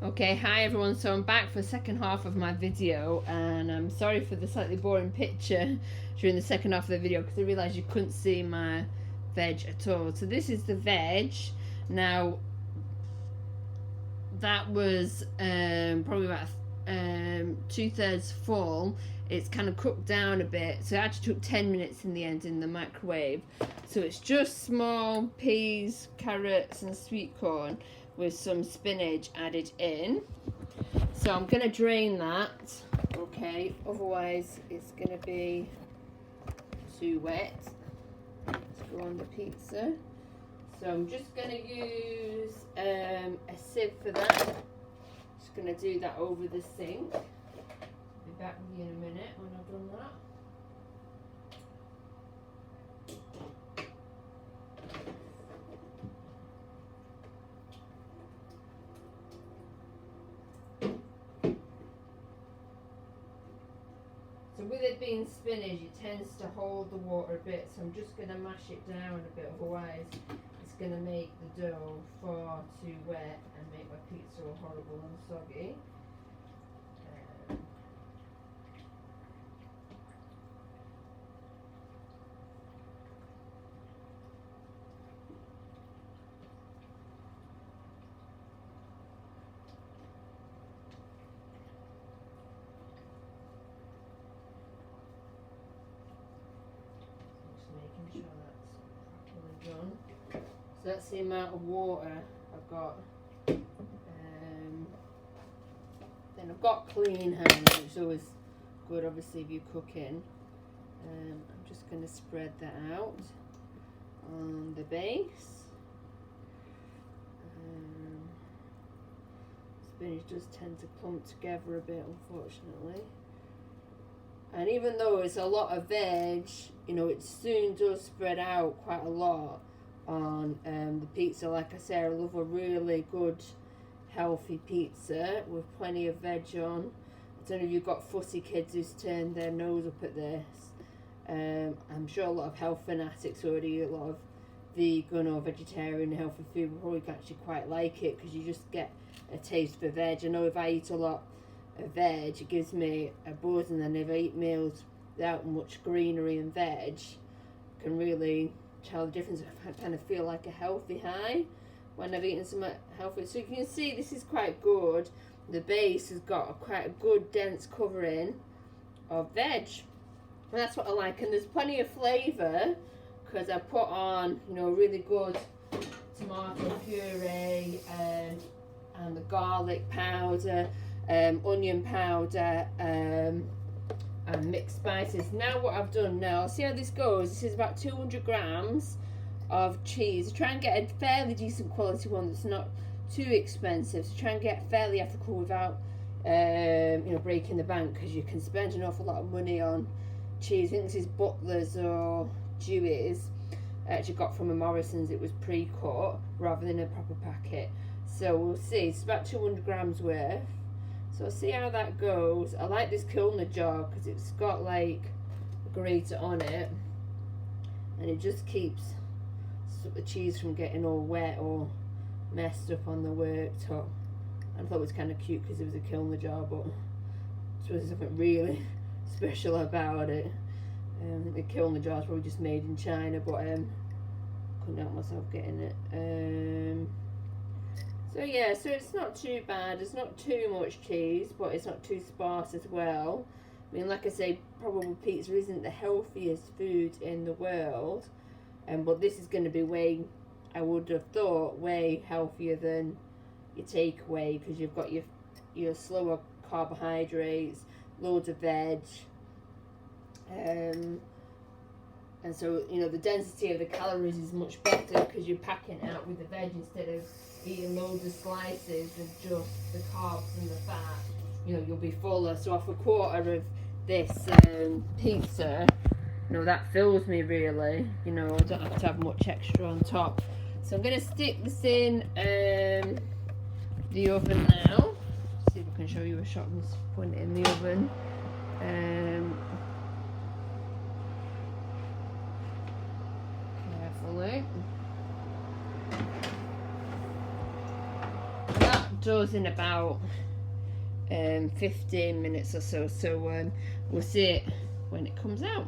Okay, hi everyone. So I'm back for the second half of my video, and I'm sorry for the slightly boring picture during the second half of the video because I realised you couldn't see my veg at all. So this is the veg. Now that was probably about 2/3 full. It's kind of cooked down a bit, so it actually took 10 minutes in the end in the microwave. So it's just small peas, carrots and sweet corn with some spinach added in. So I'm going to drain that, okay, otherwise it's going to be too wet. Let's go on the pizza. So I'm just going to use a sieve for that. Just going to do that over the sink. Be back with you in a minute when I've done that. So with it being spinach, it tends to hold the water a bit, so I'm just going to mash it down a bit, otherwise it's going to make the dough far too wet and make my pizza all horrible and soggy. Making sure that's properly done. So that's the amount of water I've got. Then I've got clean hands, which is always good, obviously, if you're cooking. I'm just going to spread that out on the base. Spinach does tend to clump together a bit, unfortunately. And even though it's a lot of veg, you know, it soon does spread out quite a lot on the pizza. Like I say, I love a really good, healthy pizza with plenty of veg on. I don't know if you've got fussy kids who's turned their nose up at this. I'm sure a lot of health fanatics already, a lot of vegan or vegetarian healthy food will probably actually quite like it because you just get a taste for veg. I know if I eat a lot of veg, it gives me a buzz, and then if I eat meals without much greenery and veg, I can really tell the difference. I kind of feel like a healthy high when I've eaten some healthy. So you can see this is quite good. The base has got quite a good dense covering of veg, and that's what I like. And there's plenty of flavour because I put on, you know, really good tomato puree and the garlic powder, onion powder, and mixed spices. Now what I've done now, I'll see how this goes. This is about 200 grams of cheese. Try and get a fairly decent quality one that's not too expensive. So try and get fairly ethical without you know, breaking the bank, because you can spend an awful lot of money on cheese. I think this is Butler's or Dewey's. I actually got from a Morrison's. It was pre-cut rather than a proper packet. So we'll see. It's about 200 grams worth. So I'll see how that goes. I like this Kilner jar because it's got like a grater on it, and it just keeps the cheese from getting all wet or messed up on the worktop. I thought it was kind of cute because it was a Kilner jar, but I suppose there's something really special about it. I think the Kilner jar is probably just made in China, but couldn't help myself getting it. So yeah, so it's not too bad. It's not too much cheese, but it's not too sparse as well. I mean, like I say, probably pizza isn't the healthiest food in the world, but this is going to be way, I would have thought, way healthier than your takeaway, because you've got your slower carbohydrates, loads of veg, and so, you know, the density of the calories is much better because you're packing it out with the veg instead of eating loads of slices of just the carbs and the fat. You know, you'll be fuller. So off a quarter of this pizza, you know, that fills me really. You know, I don't have to have much extra on top. So I'm going to stick this in the oven now. See if I can show you a shot of putting it in the oven. Carefully. does in about 15 minutes or so. So we'll see it when it comes out.